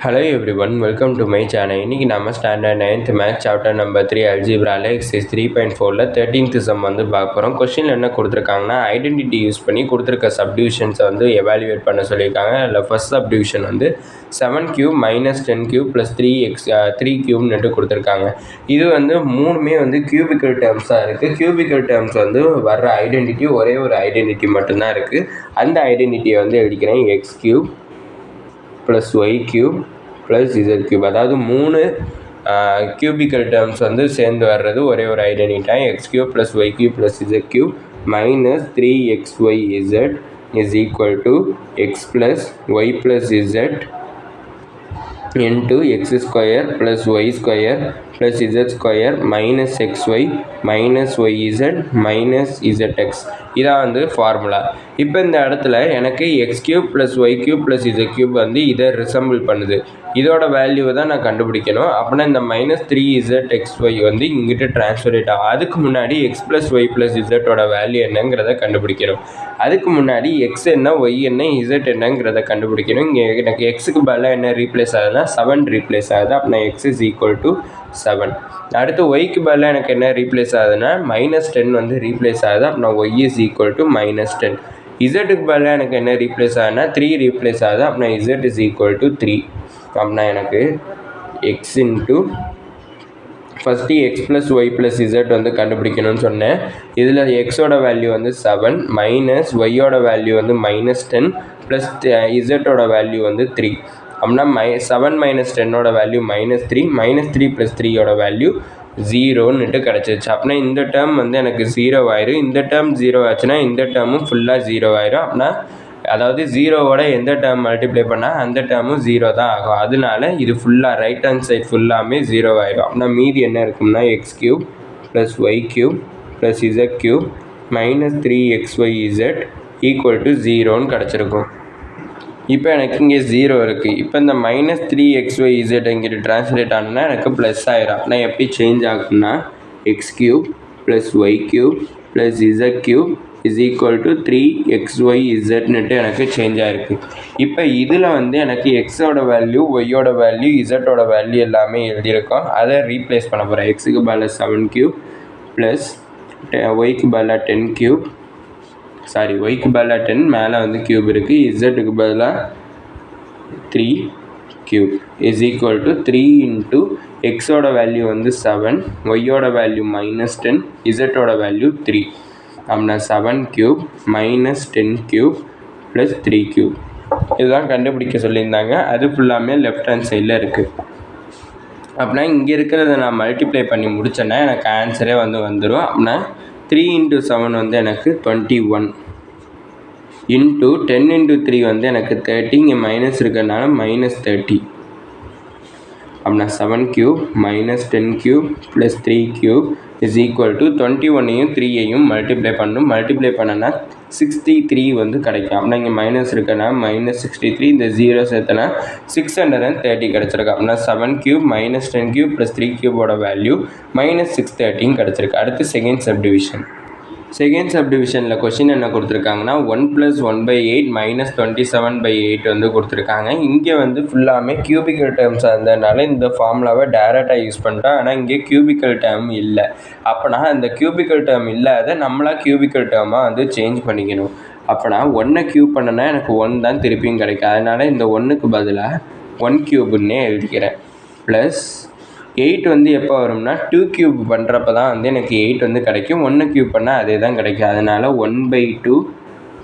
Hello everyone, welcome to my channel. இன்னைக்கு நம்ம standard 9th maths chapter number 3 அல்ஜிப்ரால exercise 3.4ல 13th சம் வந்து பார்க்க போகிறோம். கொஸ்டினில் என்ன கொடுத்துருக்காங்கன்னா ஐடென்டிட்டி யூஸ் பண்ணி கொடுத்துருக்க சப்டிவிஷன்ஸை வந்து எவாலுவேட் பண்ண சொல்லியிருக்காங்க. அதில் ஃபர்ஸ்ட் சப்டிவிஷன் வந்து 7³ மைனஸ் 10³ ப்ளஸ் 3³ கொடுத்துருக்காங்க. இது வந்து மூணுமே வந்து கியூபிக்கல் டேர்ம்ஸாக இருக்குது. கியூபிக்கல் டேர்ம்ஸ் வந்து வர்ற ஐடென்டிட்டி ஒரே ஒரு ஐடென்டிட்டி மட்டும்தான் இருக்குது. அந்த ஐடென்டிட்டியை வந்து எழுதிக்கிறேன் x³ plus y³ plus z³ அதாவது மூணு கியூபிக்கல் டேர்ம்ஸ் வந்து சேர்ந்து வர்றது ஒரே ஒரு identity x³ plus y³ plus z³ minus 3xyz is equal to x plus y plus z into x square plus y square plus z square minus xy minus yz minus zx இதான் வந்து formula. இப்போ இந்த இடத்துல எனக்கு x³ plus y³ plus z³ வந்து இதை resemble பண்ணுது. இதோட வேல்யூவை தான் நான் கண்டுபிடிக்கணும். அப்படின்னா இந்த மைனஸ் 3zxy வந்து இங்கிட்ட டிரான்ஸ்ஃபரேட் ஆகும். அதுக்கு முன்னாடி x ப்ளஸ் y ப்ளஸ் zோட வேல்யூ என்னங்கிறத கண்டுபிடிக்கணும். அதுக்கு முன்னாடி x என்ன y என்ன z என்னங்கிறத கண்டுபிடிக்கணும். இங்கே எனக்கு எக்ஸுக்கு பதிலாக என்ன ரீப்ளேஸ் ஆகுதுன்னா 7 ரீப்ளேஸ் ஆகுது. அப்படின்னா x இஸ் ஈக்குவல் டு 7. அடுத்து ஒய்க்கு பதிலாக எனக்கு என்ன ரீப்ளேஸ் ஆகுதுன்னா மைனஸ் 10 வந்து ரீப்ளேஸ் ஆகுது. அப்படின்னா y is equal to minus 10. இசட்டுக்கு பதிலாக எனக்கு என்ன ரீப்ளேஸ் ஆகுதுன்னா 3 ரீப்ளேஸ் ஆகுது. அப்படின்னா z இஸ் ஈக்குவல் டு 3. அப்படின்னா எனக்கு x into first x plus Y plus z வந்து கண்டுபிடிக்கணும்னு சொன்னேன். இதில் எக்ஸோட வேல்யூ வந்து 7 மைனஸ் ஒய்யோட வேல்யூ வந்து மைனஸ் 10 ப்ளஸ் இசட்டோட வேல்யூ வந்து 3. அப்படின்னா 7 மைனஸ் 10ஓட வேல்யூ மைனஸ் 3 மைனஸ் 3 ப்ளஸ் 3யோட வேல்யூ 0ன்னுட்டு கிடச்சிருச்சு. அப்படின்னா இந்த டேர்ம் வந்து எனக்கு 0 ஆயிரும். இந்த டேர்ம் 0 ஆச்சுன்னா இந்த டேர்மும் ஃபுல்லாக 0 ஆயிரும். அப்படின்னா அதாவது 0வோட எந்த டேர்ம் மல்டிப்ளை பண்ணால் அந்த டேர்மும் 0 தான் ஆகும். அதனால இது ஃபுல்லாக ரைட் ஹேண்ட் சைட் ஃபுல்லாமே 0 ஆயிரும். அப்படின்னா மீதி என்ன இருக்கும்னா x³ plus y³ plus z³ minus 3xyz equal to 0ன்னு கிடச்சிருக்கும். இப்போ எனக்கு இங்கே 0 இருக்குது. இப்போ இந்த மைனஸ் 3xyz இங்கிட்டு டிரான்ஸ்லேட் ஆனோன்னா எனக்கு ப்ளஸ் ஆயிரும். நான் எப்படி சேஞ்ச் ஆகும்னா x³ plus y³ plus z³ is equal to 3xyzன்னுட்டு எனக்கு சேஞ்ச் ஆகிருக்கு. இப்போ இதில் வந்து எனக்கு எக்ஸோட வேல்யூ ஒய்யோட வேல்யூ இசட்டோட வேல்யூ எல்லாமே எழுதியிருக்கோம். அதை ரீப்ளேஸ் பண்ண போகிறேன். எக்ஸுக்கு பதிலாக 7³ ப்ளஸ் ஒய்க்கு பதிலாக 10³ ஒய்க்கு பதிலாக 10 மேலே வந்து க்யூப் இருக்குது. இசட்டுக்கு பதிலாக 3³ இஸ் ஈக்குவல் டு 3 இன்ட்டு எக்ஸோட வேல்யூ வந்து 7 ஒய்யோட வேல்யூ மைனஸ் 10 இசட்டோட வேல்யூ 3. அப்படின்னா 7³ மைனஸ் 10³ ப்ளஸ் 3³ இதுதான் கண்டுபிடிக்க சொல்லியிருந்தாங்க. அது ஃபுல்லாமே லெஃப்ட் ஹேண்ட் சைடில் இருக்குது. அப்படின்னா இங்கே இருக்கிறத நான் மல்டிப்ளை பண்ணி முடித்தேன்னா எனக்கு ஆன்சரே வந்து வந்துடும். அப்படின்னா 3 இன்ட்டு 7 வந்து எனக்கு 21 இன்ட்டு 10 இன்ட்டு 3 வந்து எனக்கு 30. இங்கே மைனஸ் இருக்கிறதுனால மைனஸ் 30. அப்படின்னா 7³ minus 10³ plus 3³ is equal to 21ஐயும் 3ஐயும் மல்டிப்ளை பண்ணணும். மல்டிப்ளை பண்ணனா 63 வந்து கிடைக்கும். அப்படின்னா இங்கே மைனஸ் இருக்குன்னா மைனஸ் 63 இந்த 0 சேர்த்தனா 630 கிடச்சிருக்கு. அப்படின்னா 7³ மைனஸ் 10³ ப்ளஸ் 3³ வேல்யூ மைனஸ் 630 கிடச்சிருக்கு. அடுத்து செகண்ட் சப்டிவிஷனில் கொஸ்டின் என்ன கொடுத்துருக்காங்கன்னா 1 + 1/8 மைனஸ் 27/8 வந்து கொடுத்துருக்காங்க. இங்கே வந்து ஃபுல்லாமே கியூபிக்கல் டேர்ம்ஸாக இருந்ததுனால இந்த ஃபார்முலாவை டேரெக்டாக யூஸ் பண்ணிட்டோம். ஆனால் இங்கே கியூபிக்கல் டேர்ம் இல்லை. அப்போனா அந்த கியூபிக்கல் டேர்ம் இல்லாத நம்மளாக கியூபிக்கல் டேர்மாக வந்து சேஞ்ச் பண்ணிக்கணும். அப்போனா 1 க்யூப் பண்ணனா எனக்கு 1 தான் திருப்பியும் கிடைக்கும். அதனால் இந்த 1க்கு பதிலாக 1³ எழுதிக்கிறேன். ப்ளஸ் 8 வந்து எப்போ வரும்னா 2³ பண்ணுறப்ப தான் வந்து எனக்கு 8 வந்து கிடைக்கும். 1³ பண்ணால் அதே தான் கிடைக்கும். அதனால் 1/2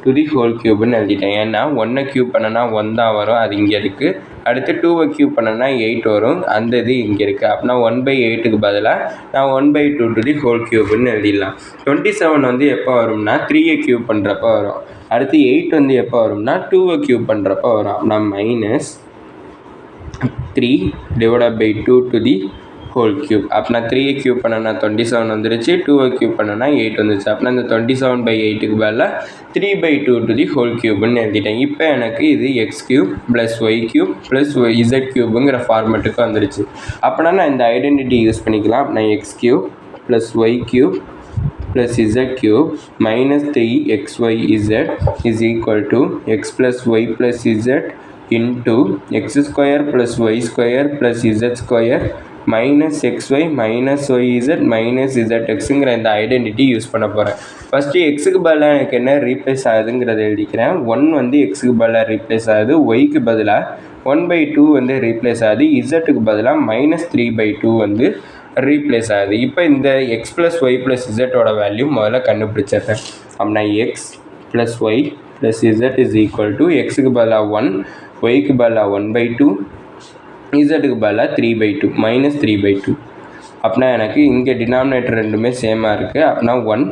டு தி ஹோல் க்யூப்னு எழுதிட்டேன். ஏன்னா 1³ பண்ணனா 1 தான் வரும், அது இங்கே இருக்குது. அடுத்து 2³ பண்ணனா 8 வரும், அந்த இது இங்கே இருக்குது. அப்படின்னா 1/8க்கு பதிலாக நான் 1/2 டு தி ஹோல் க்யூப்னு எழுதிடலாம். 27 வந்து எப்போ வரும்னா 3/3 பண்ணுறப்ப வரும். அடுத்து 8 வந்து எப்போ வரும்னா 2/3 பண்ணுறப்ப வரும். அப்படின்னா minus 3 divided by 2 to the whole cube. அப்படின்னா 3/3 பண்ணனா 27 வந்துருச்சு, 2/3 பண்ணனா 8 வந்துருச்சு. அப்படின்னா இந்த 27/8க்கு பதிலாக 3/2 டு தி ஹோல் க்யூப்னு எழுதிட்டேன். இப்போ எனக்கு இது x³ plus y³ plus z³ ஃபார்மெட்டுக்கு வந்துருச்சு. அப்படின்னா நான் இந்த ஐடென்டிட்டி யூஸ் பண்ணிக்கலாம். நான் x³ plus y³ plus z³ minus 3xyz is equal to x plus y plus z into X square plus Y square plus Z square minus X Y minus Y Z minus Z எக்ஸுங்கிற இந்த identity use பண்ண போகிறேன். First எக்ஸுக்கு பதிலாக எனக்கு என்ன replace ஆகுதுங்கிறத எழுதிக்கிறேன். 1 வந்து எக்ஸுக்கு பதிலாக ரீப்ளேஸ் ஆகுது, ஒய்க்கு பதிலாக 1/2 வந்து ரீப்ளேஸ் ஆகுது, இசட்டுக்கு பதிலாக -3/2 வந்து ரீப்ளேஸ் ஆகுது. இப்போ இந்த எக்ஸ் ப்ளஸ் ஒய் ப்ளஸ் இசட்டோட வேல்யூ முதல்ல கண்டுபிடிச்சிடுறேன். அப்படின்னா X plus Y plus Z is equal to எக்ஸுக்கு பதிலாக 1, ஒய்க்கு பதிலாக 1/2, இசட்டுக்கு பதிலாக 3/2 -3/2. அப்படின்னா எனக்கு இங்கே டினாமினேட்டர் ரெண்டுமே சேமாக இருக்குது. அப்படின்னா 1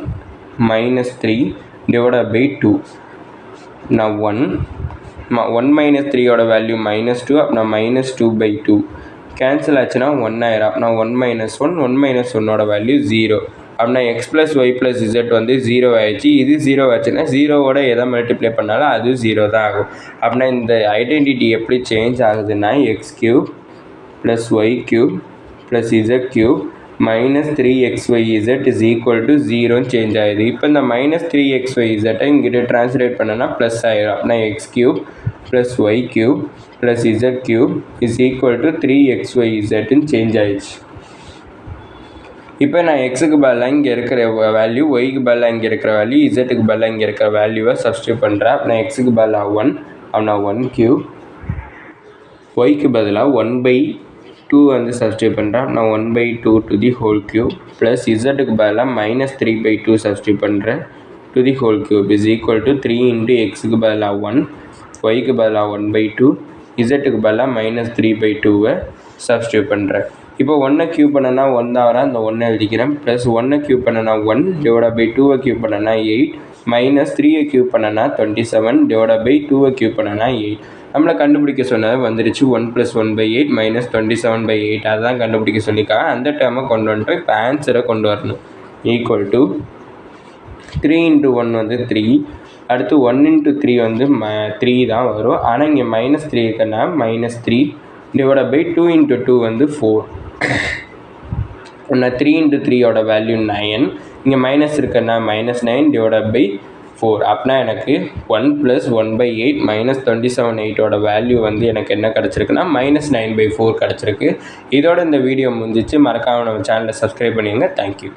-3 / 2. நான் 1 -3யோட வேல்யூ -2, அப்படின்னா -2/2 கேன்சல் ஆச்சுன்னா 1 ஆயிரும். அப்படின்னா 1 - 1 வேல்யூ 0. அப்படின்னா X plus Y plus Z வந்து 0 ஆயிடுச்சு. இது 0 ஆச்சுன்னா 0வோட எதை மல்டிப்ளை பண்ணாலும் அது 0 தான் ஆகும். அப்படின்னா இந்த ஐடென்டிட்டி எப்படி சேஞ்ச் ஆகுதுன்னா x³ plus y³ plus z³ minus 3xyz is equal to 0 change ஆகுது. இப்போ இந்த -3xyz இங்கிட்ட டிரான்ஸ்லேட் பண்ணனா ப்ளஸ் ஆயிரும். அப்படின்னா x³ plus y³ plus z³ is equal to 3xyzன்னு சேஞ்ச் ஆயிடுச்சு. இப்போ நான் எக்ஸுக்கு பதிலாக இங்கே இருக்கிற வேல்யூ, ஒய்க்கு பதிலாக இங்கே இருக்கிற வேல்யூ, இசட்டுக்கு பதிலாக இங்கே இருக்கிற வேல்யூவை சப்ஸ்டியூட் பண்ணுறேன். நான் எக்ஸுக்கு பதிலாக 1, அப்படின்னா 1³ ஒய்க்கு பதிலாக 1/2 வந்து சப்ஸ்டியூட் பண்ணுறேன். நான் 1/2 to the whole cube plus இசட்டுக்கு பதிலாக -3/2 சப்ஸ்டியூட் பண்ணுறேன் to the whole cube is equal to 3 into எக்ஸுக்கு பதிலாக 1, ஒய்க்கு பதிலாக 1/2, இசட்டுக்கு பதிலாக -3/2 சப்ஸ்டியூட் பண்ணுறேன். இப்போ 1 க்யூப் பண்ணனா 1 தான் வரும், அந்த 1 எழுதிக்கிறேன். ப்ளஸ் 1 க்யூப் பண்ணனா 1 / 2 க்யூப் பண்ணனா 8 மைனஸ் 3 க்யூப் பண்ணனா 27 / 2 க்யூப் பண்ணனா 8. நம்மளை கண்டுபிடிக்க சொன்னது வந்துடுச்சு. 1 + 1/8 -27/8 அதுதான் கண்டுபிடிக்க சொல்லியிருக்காங்க. அந்த டேர்மை கொண்டு வந்துட்டு இப்போ ஆன்சரை கொண்டு வரணும். ஈக்குவல் டு 3 × 1 வந்து 3, அடுத்து 1 × 3 வந்து 3 தான் வரும். ஆனால் இங்கே -3 இருக்குன்னா -3 / 2 × 2 வந்து 4. 3 × 3யோட வேல்யூ 9, இங்கே மைனஸ் இருக்குன்னா -9 / 4. அப்படின்னா எனக்கு 1 + 1/8 -27/8ஓட வேல்யூ வந்து எனக்கு என்ன கிடச்சிருக்குன்னா -9/4 கிடச்சிருக்கு. இதோட இந்த வீடியோ முடிஞ்சிச்சு. மறக்காமல் நம்ம சேனலை சப்ஸ்கிரைப் பண்ணிடுங்க. தேங்க்யூ.